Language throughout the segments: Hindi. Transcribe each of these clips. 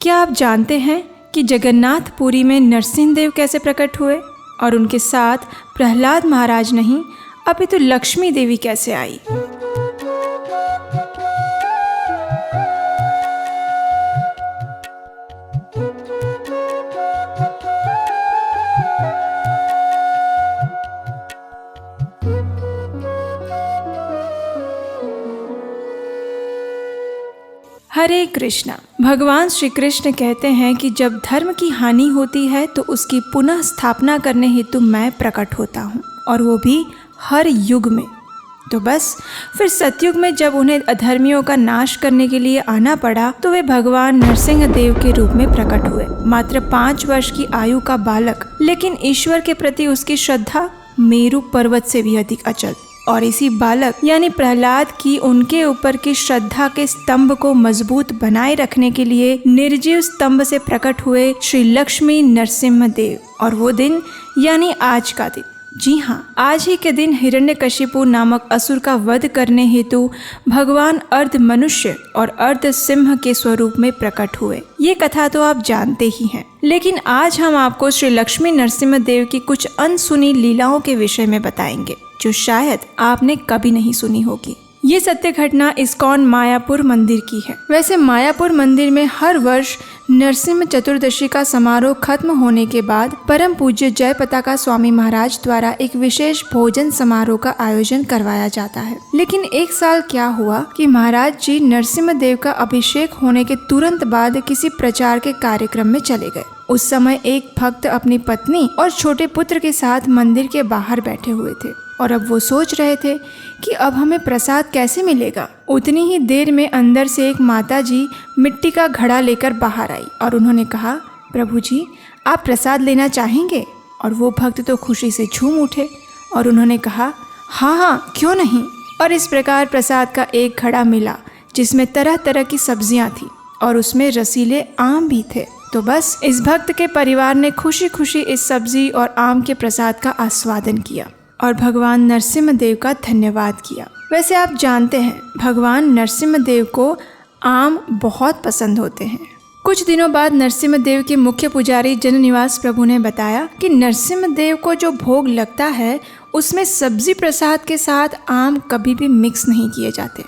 क्या आप जानते हैं कि जगन्नाथपुरी में नरसिंह देव कैसे प्रकट हुए और उनके साथ प्रहलाद महाराज नहीं अपितु लक्ष्मी देवी कैसे आई? हरे कृष्णा। भगवान श्री कृष्ण कहते हैं कि जब धर्म की हानि होती है तो उसकी पुनः स्थापना करने हेतु मैं प्रकट होता हूँ, और वो भी हर युग में। तो बस फिर सतयुग में जब उन्हें अधर्मियों का नाश करने के लिए आना पड़ा तो वे भगवान नरसिंह देव के रूप में प्रकट हुए। मात्र 5 वर्ष की आयु का बालक, लेकिन ईश्वर के प्रति उसकी श्रद्धा मेरु पर्वत से भी अधिक अचल। और इसी बालक यानी प्रहलाद की उनके ऊपर की श्रद्धा के स्तंभ को मजबूत बनाए रखने के लिए निर्जीव स्तंभ से प्रकट हुए श्री लक्ष्मी नरसिंह देव। और वो दिन यानी आज का दिन, जी हाँ, आज ही के दिन हिरण्यकशिपु नामक असुर का वध करने हेतु भगवान अर्ध मनुष्य और अर्ध सिंह के स्वरूप में प्रकट हुए। ये कथा तो आप जानते ही हैं, लेकिन आज हम आपको श्री लक्ष्मी नरसिंह देव की कुछ अनसुनी लीलाओं के विषय में बताएंगे जो शायद आपने कभी नहीं सुनी होगी। ये सत्य घटना इस्कॉन मायापुर मंदिर की है। वैसे मायापुर मंदिर में हर वर्ष नरसिंह चतुर्दशी का समारोह खत्म होने के बाद परम पूज्य जय पताका स्वामी महाराज द्वारा एक विशेष भोजन समारोह का आयोजन करवाया जाता है। लेकिन एक साल क्या हुआ कि महाराज जी नरसिंह देव का अभिषेक होने के तुरंत बाद किसी प्रचार के कार्यक्रम में चले गए। उस समय एक भक्त अपनी पत्नी और छोटे पुत्र के साथ मंदिर के बाहर बैठे हुए थे और अब वो सोच रहे थे कि अब हमें प्रसाद कैसे मिलेगा। उतनी ही देर में अंदर से एक माता जी मिट्टी का घड़ा लेकर बाहर आई और उन्होंने कहा, प्रभु जी आप प्रसाद लेना चाहेंगे? और वो भक्त तो खुशी से झूम उठे और उन्होंने कहा, हाँ हाँ क्यों नहीं। और इस प्रकार प्रसाद का एक घड़ा मिला जिसमें तरह तरह की सब्जियां थी और उसमें रसीले आम भी थे। तो बस इस भक्त के परिवार ने खुशी खुशी इस सब्जी और आम के प्रसाद का आस्वादन किया और भगवान नरसिंह देव का धन्यवाद किया। वैसे आप जानते हैं भगवान नरसिंह देव को आम बहुत पसंद होते हैं। कुछ दिनों बाद नरसिंह देव के मुख्य पुजारी जननिवास प्रभु ने बताया कि नरसिंह देव को जो भोग लगता है उसमें सब्जी प्रसाद के साथ आम कभी भी मिक्स नहीं किए जाते।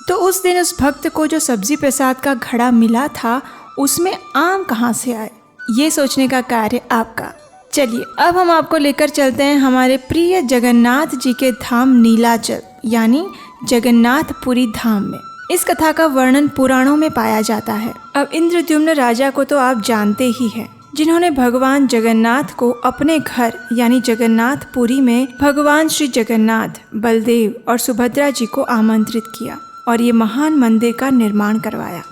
तो उस दिन उस भक्त को जो सब्जी प्रसाद का घड़ा मिला था उसमें आम कहाँ से आए, ये सोचने का कार्य आपका। चलिए अब हम आपको लेकर चलते हैं हमारे प्रिय जगन्नाथ जी के धाम नीलाचल यानी जगन्नाथपुरी धाम में। इस कथा का वर्णन पुराणों में पाया जाता है। अब इंद्रद्युम्न राजा को तो आप जानते ही हैं, जिन्होंने भगवान जगन्नाथ को अपने घर यानी जगन्नाथपुरी में भगवान श्री जगन्नाथ, बलदेव और सुभद्रा जी को आमंत्रित किया और ये महान मंदिर का निर्माण करवाया।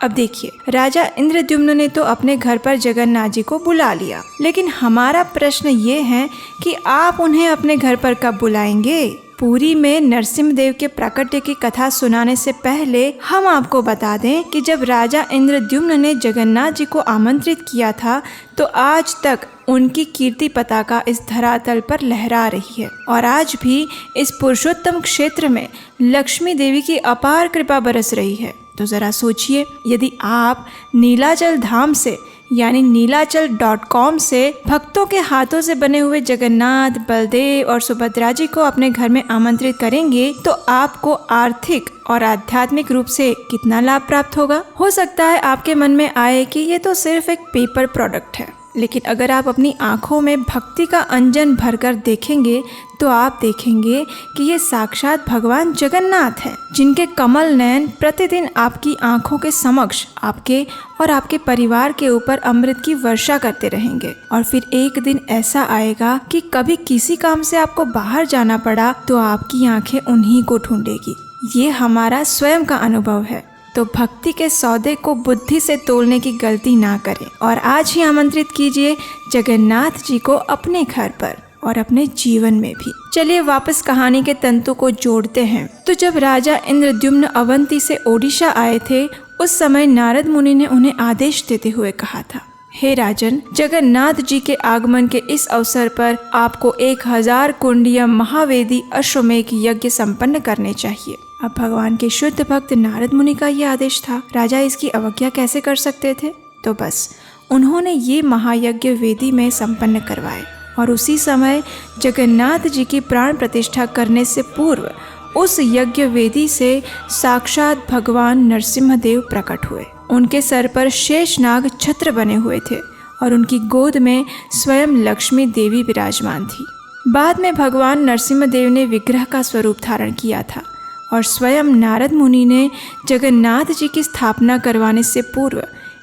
अब देखिए, राजा इंद्रद्युम्न ने तो अपने घर पर जगन्नाथ जी को बुला लिया, लेकिन हमारा प्रश्न ये है कि आप उन्हें अपने घर पर कब बुलाएंगे? पुरी में नरसिंह देव के प्राकट्य की कथा सुनाने से पहले हम आपको बता दें कि जब राजा इंद्रद्युम्न ने जगन्नाथ जी को आमंत्रित किया था तो आज तक उनकी कीर्ति पताका इस धरातल पर लहरा रही है और आज भी इस पुरुषोत्तम क्षेत्र में लक्ष्मी देवी की अपार कृपा बरस रही है। तो जरा सोचिए, यदि आप नीलाचल धाम से यानी नीलाचल.com से भक्तों के हाथों से बने हुए जगन्नाथ, बलदेव और सुभद्रा जी को अपने घर में आमंत्रित करेंगे तो आपको आर्थिक और आध्यात्मिक रूप से कितना लाभ प्राप्त होगा। हो सकता है आपके मन में आए कि ये तो सिर्फ एक पेपर प्रोडक्ट है, लेकिन अगर आप अपनी आंखों में भक्ति का अंजन भरकर देखेंगे तो आप देखेंगे कि ये साक्षात भगवान जगन्नाथ हैं, जिनके कमल नयन प्रतिदिन आपकी आंखों के समक्ष आपके और आपके परिवार के ऊपर अमृत की वर्षा करते रहेंगे। और फिर एक दिन ऐसा आएगा कि कभी किसी काम से आपको बाहर जाना पड़ा तो आपकी आंखें उन्हीं को ढूंढेगी। ये हमारा स्वयं का अनुभव है। तो भक्ति के सौदे को बुद्धि से तोलने की गलती ना करें और आज ही आमंत्रित कीजिए जगन्नाथ जी को अपने घर पर और अपने जीवन में भी। चलिए वापस कहानी के तंतु को जोड़ते हैं। तो जब राजा इंद्रद्युम्न अवंती से ओडिशा आए थे उस समय नारद मुनि ने उन्हें आदेश देते हुए कहा था, हे राजन, जगन्नाथ जी के आगमन के इस अवसर पर आपको 1000 कुंडीय महावेदी अश्वमेघ यज्ञ संपन्न करने चाहिए। अब भगवान के शुद्ध भक्त नारद मुनि का यह आदेश था, राजा इसकी अवज्ञा कैसे कर सकते थे। तो बस उन्होंने ये महायज्ञ वेदी में संपन्न करवाए और उसी समय जगन्नाथ जी की प्राण प्रतिष्ठा करने से पूर्व उस यज्ञ वेदी से साक्षात भगवान नरसिम्हदेव प्रकट हुए। उनके सर पर शेषनाग छत्र बने हुए थे और उनकी गोद में स्वयं लक्ष्मी देवी विराजमान थी। बाद में भगवान नरसिम्हदेव ने विग्रह का स्वरूप धारण किया था और स्वयं नारद मुनि ने जगन्नाथ जी की स्थापना करवाने से पूर्व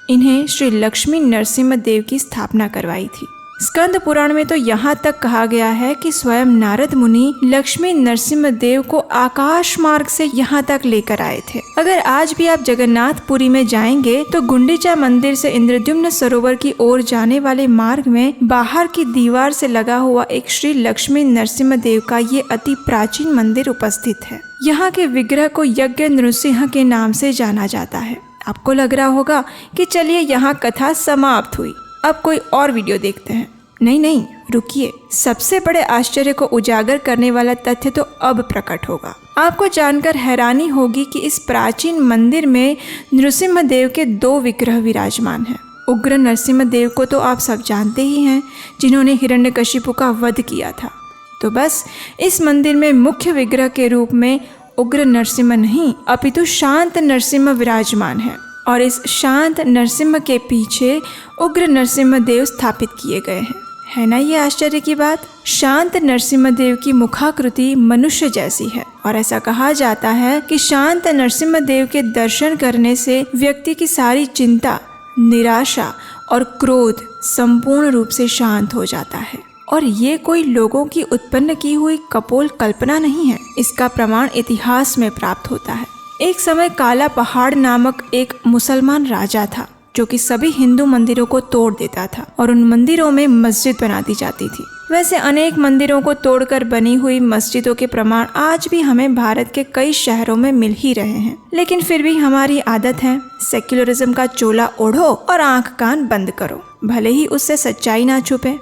इन्हें श्री लक्ष्मी नरसिम्हदेव की स्थापना करवाई थी। स्कंद पुराण में तो यहाँ तक कहा गया है कि स्वयं नारद मुनि लक्ष्मी नरसिम्हदेव को आकाश मार्ग से यहाँ तक लेकर आए थे। अगर आज भी आप जगन्नाथपुरी में जाएंगे तो गुंडीचा मंदिर से इंद्रद्युम्न सरोवर की ओर जाने वाले मार्ग में बाहर की दीवार से लगा हुआ एक श्री लक्ष्मी नरसिम्हदेव का ये अति प्राचीन मंदिर उपस्थित है। यहाँ के विग्रह को यज्ञ नृसिंह के नाम से जाना जाता है। आपको लग रहा होगा कि चलिए यहाँ कथा समाप्त हुई, अब कोई और वीडियो देखते हैं। नहीं, रुकिए, सबसे बड़े आश्चर्य को उजागर करने वाला तथ्य तो अब प्रकट होगा। आपको जानकर हैरानी होगी कि इस प्राचीन मंदिर में नृसिम्हदेव के 2 विग्रह विराजमान हैं। उग्र नरसिम्हदेव को तो आप सब जानते ही हैं, जिन्होंने हिरण्यकशिपु का वध किया था। तो बस इस मंदिर में मुख्य विग्रह के रूप में उग्र नरसिम्हा नहीं अपितु शांत नरसिम्हा विराजमान है और इस शांत नरसिम्हा के पीछे उग्र नरसिम्हदेव स्थापित किए गए हैं। है ना ये आश्चर्य की बात। शांत नरसिम्हदेव की मुखाकृति मनुष्य जैसी है और ऐसा कहा जाता है कि शांत नरसिम्हदेव के दर्शन करने से व्यक्ति की सारी चिंता, निराशा और क्रोध संपूर्ण रूप से शांत हो जाता है। और ये कोई लोगों की उत्पन्न की हुई कपोल कल्पना नहीं है, इसका प्रमाण इतिहास में प्राप्त होता है। एक समय काला पहाड़ नामक एक मुसलमान राजा था जो कि सभी हिंदू मंदिरों को तोड़ देता था और उन मंदिरों में मस्जिद बना दी जाती थी। वैसे अनेक मंदिरों को तोड़कर बनी हुई मस्जिदों के प्रमाण आज भी हमें भारत के कई शहरों में मिल ही रहे हैं, लेकिन फिर भी हमारी आदत है सेक्युलरिज्म का चोला ओढ़ो और आंख कान बंद करो, भले ही उससे सच्चाई ना छुपे।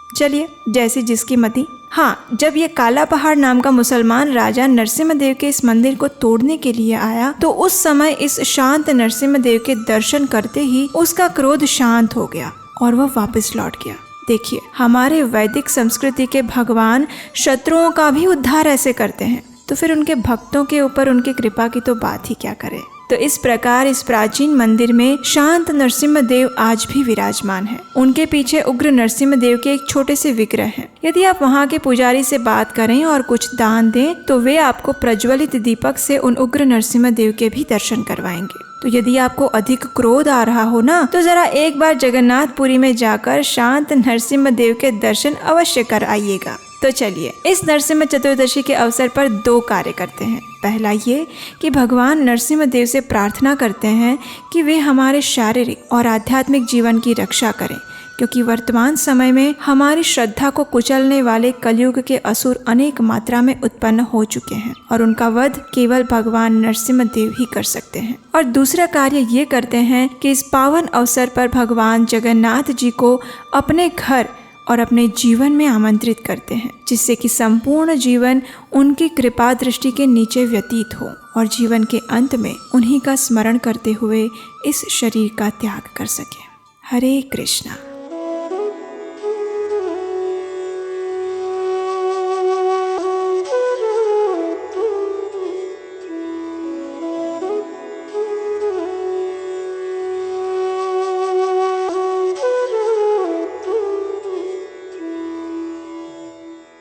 चलिए, जैसी जिसकी मति। हाँ, जब ये काला पहाड़ नाम का मुसलमान राजा नरसिम्हदेव के इस मंदिर को तोड़ने के लिए आया तो उस समय इस शांत नरसिम्हदेव के दर्शन करते ही उसका क्रोध शांत हो गया और वह वापस लौट गया। देखिए, हमारे वैदिक संस्कृति के भगवान शत्रुओं का भी उद्धार ऐसे करते हैं, तो फिर उनके भक्तों के ऊपर उनकी कृपा की तो बात ही क्या करें। तो इस प्रकार इस प्राचीन मंदिर में शांत नरसिम्हदेव आज भी विराजमान है। उनके पीछे उग्र नरसिम्हदेव के एक छोटे से विग्रह हैं। यदि आप वहाँ के पुजारी से बात करें और कुछ दान दें तो वे आपको प्रज्वलित दीपक से उन उग्र नरसिम्हदेव के भी दर्शन करवाएंगे। तो यदि आपको अधिक क्रोध आ रहा हो ना, तो जरा एक बार जगन्नाथपुरी में जाकर शांत नरसिम्हदेव के दर्शन अवश्य कर आइएगा। तो चलिए, इस नरसिम्हा चतुर्दशी के अवसर पर 2 कार्य करते हैं। पहला ये कि भगवान नरसिम्हदेव से प्रार्थना करते हैं कि वे हमारे शारीरिक और आध्यात्मिक जीवन की रक्षा करें, क्योंकि वर्तमान समय में हमारी श्रद्धा को कुचलने वाले कलयुग के असुर अनेक मात्रा में उत्पन्न हो चुके हैं और उनका वध केवल भगवान नरसिम्हदेव ही कर सकते हैं। और दूसरा कार्य ये करते हैं कि इस पावन अवसर पर भगवान जगन्नाथ जी को अपने घर और अपने जीवन में आमंत्रित करते हैं, जिससे कि संपूर्ण जीवन उनकी कृपा दृष्टि के नीचे व्यतीत हो और जीवन के अंत में उन्हीं का स्मरण करते हुए इस शरीर का त्याग कर सके। हरे कृष्णा।